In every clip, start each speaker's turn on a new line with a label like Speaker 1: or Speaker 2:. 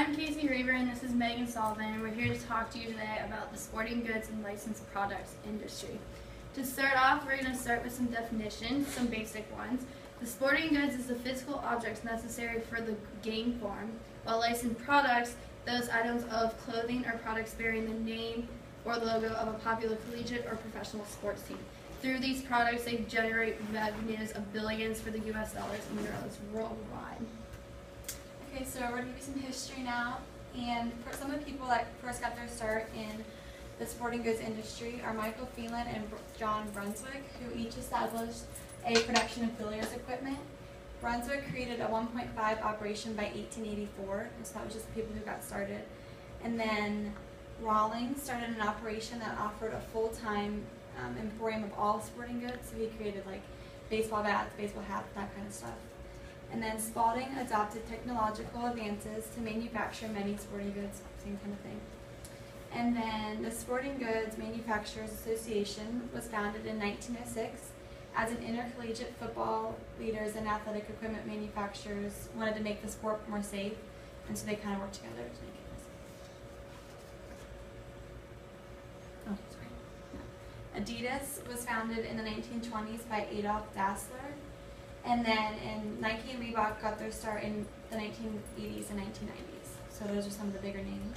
Speaker 1: I'm Casey Reaver and this is Meghan Sullivan, and we're here to talk to you today about the sporting goods and licensed products industry. To start off, we're going to start with some definitions, some basic ones. The sporting goods is the physical objects necessary for the game form, while licensed products, those items of clothing or products bearing the name or logo of a popular collegiate or professional sports team. Through these products, they generate revenues of billions for the US dollars and euros worldwide.
Speaker 2: Okay, so we're going to give you some history now, and for some of the people that first got their start in the sporting goods industry are Michael Phelan and John Brunswick, who each established a production of billiards equipment. Brunswick created a 1.5 operation by 1884, and so that was just the people who got started. And then Rawlings started an operation that offered a full-time emporium of all sporting goods, so he created like baseball bats, baseball hats, that kind of stuff. And then Spalding adopted technological advances to manufacture many sporting goods, same kind of thing. And then the Sporting Goods Manufacturers Association was founded in 1906 as an intercollegiate football leaders and athletic equipment manufacturers wanted to make the sport more safe, and so they kind of worked together to make it more safe. Adidas was founded in the 1920s by Adolf Dassler. And then Nike and Reebok got their start in the 1980s and 1990s. So those are some of the bigger names.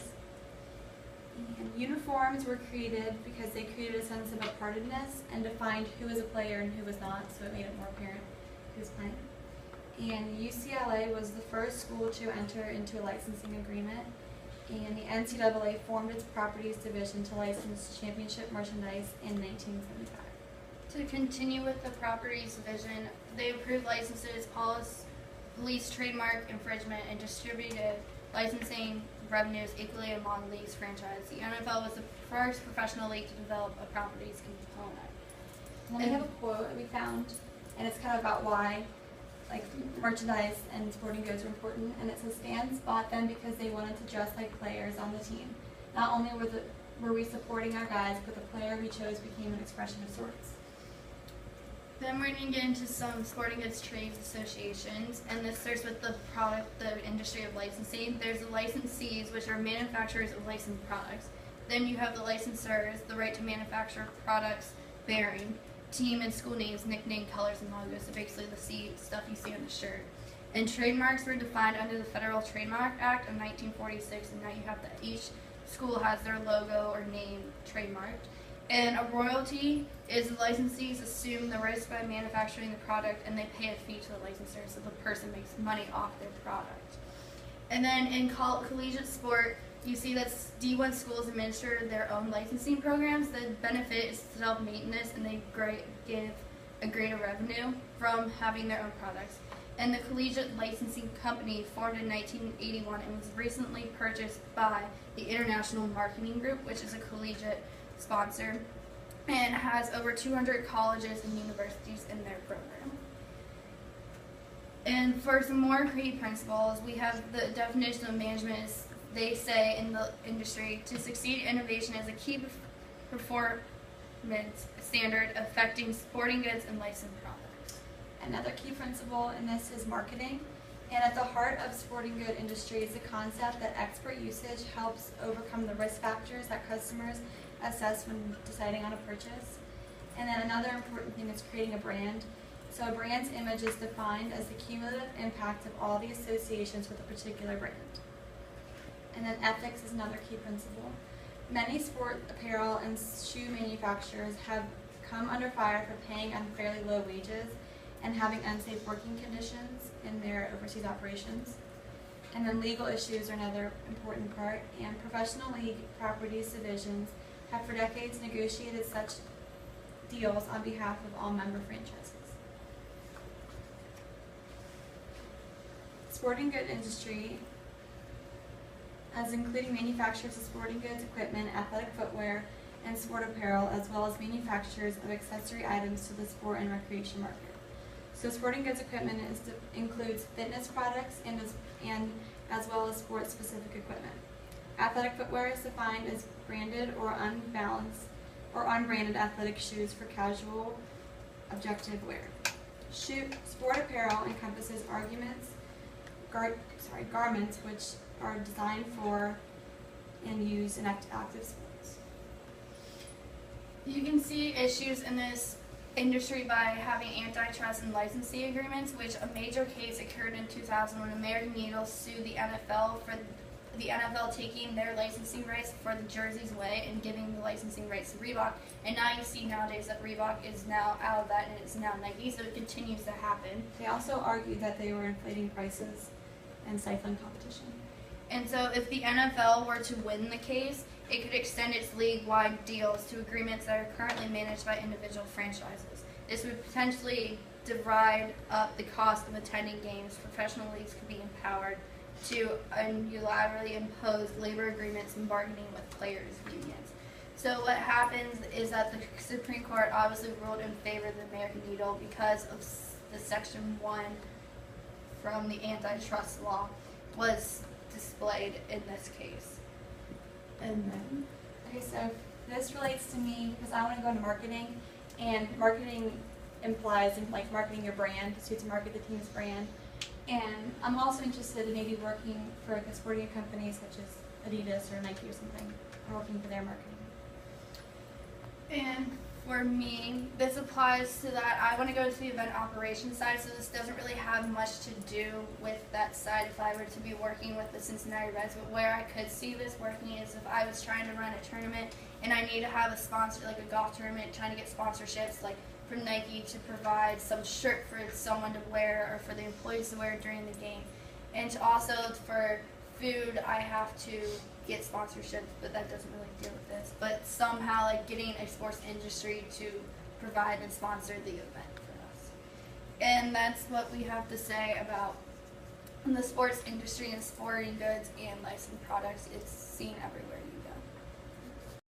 Speaker 2: And uniforms were created because they created a sense of apartedness and defined who was a player and who was not, so it made it more apparent who was playing. And UCLA was the first school to enter into a licensing agreement. And the NCAA formed its properties division to license championship merchandise in 1975.
Speaker 1: To continue with the properties division, they approved licenses, police trademark infringement, and distributed licensing revenues equally among leagues franchise. The NFL was the first professional league to develop a properties component.
Speaker 2: And then we have a quote that we found, and it's kind of about why like merchandise and sporting goods are important. And it says fans bought them because they wanted to dress like players on the team. Not only were we supporting our guys, but the player we chose became an expression of sorts.
Speaker 1: Then we're going to get into some sporting goods trades associations, and this starts with the industry of licensing. There's the licensees, which are manufacturers of licensed products. Then you have the licensors, the right to manufacture products bearing team and school names, nickname, colors, and logos, so basically the stuff you see on the shirt. And trademarks were defined under the Federal Trademark Act of 1946, and now you have that each school has their logo or name trademarked. And a royalty is the licensees assume the risk by manufacturing the product, and they pay a fee to the licensor, so the person makes money off their product. And then in collegiate sport, you see that D1 schools administer their own licensing programs. The benefit is self-maintenance, and they give a greater revenue from having their own products. And the Collegiate Licensing Company formed in 1981 and was recently purchased by the International Marketing Group, which is a collegiate sponsor, and has over 200 colleges and universities in their program. And for some more key principles, we have the definition of management is, they say in the industry, to succeed, innovation is a key performance standard affecting sporting goods and licensed products.
Speaker 2: Another key principle in this is marketing. And at the heart of sporting good industry is the concept that expert usage helps overcome the risk factors that customers assess when deciding on a purchase. And then another important thing is creating a brand. So a brand's image is defined as the cumulative impact of all the associations with a particular brand. And then ethics is another key principle. Many sport apparel and shoe manufacturers have come under fire for paying unfairly low wages and having unsafe working conditions in their overseas operations. And then legal issues are another important part, and professional league properties divisions have for decades negotiated such deals on behalf of all member franchises. Sporting goods industry, as including manufacturers of sporting goods equipment, athletic footwear, and sport apparel, as well as manufacturers of accessory items to the sport and recreation market. So sporting goods equipment includes fitness products and as well as sports-specific equipment. Athletic footwear is defined as branded or unbalanced or unbranded athletic shoes for casual, objective wear. Sport apparel encompasses garments which are designed for and used in active sports.
Speaker 1: You can see issues in this industry by having antitrust and licensing agreements, which a major case occurred in 2000 when American Eagle sued the NFL for the NFL taking their licensing rights for the jerseys away and giving the licensing rights to Reebok. And now you see nowadays that Reebok is now out of that and it's now Nike, so it continues to happen.
Speaker 2: They also argued that they were inflating prices and stifling competition.
Speaker 1: And so if the NFL were to win the case, it could extend its league-wide deals to agreements that are currently managed by individual franchises. This would potentially divide up the cost of attending games. Professional leagues could be empowered to unilaterally impose labor agreements and bargaining with players' unions. So what happens is that the Supreme Court obviously ruled in favor of the American Eagle because of the Section 1 from the antitrust law was displayed in this case. And then,
Speaker 2: okay, so this relates to me because I want to go into marketing, and marketing implies like marketing your brand, so to market the team's brand. And I'm also interested in maybe working for like a sporting company such as Adidas or Nike or something, or working for their marketing.
Speaker 1: And for me, this applies to that. I want to go to the event operations side, so this doesn't really have much to do with that side if I were to be working with the Cincinnati Reds. But where I could see this working is if I was trying to run a tournament and I need to have a sponsor, like a golf tournament, trying to get sponsorships like from Nike to provide some shirt for someone to wear or for the employees to wear during the game. And to also for food, I have to get sponsorships, but that doesn't really deal with this. But somehow, like getting a sports industry to provide and sponsor the event for us. And that's what we have to say about the sports industry and sporting goods and licensed products. It's seen everywhere you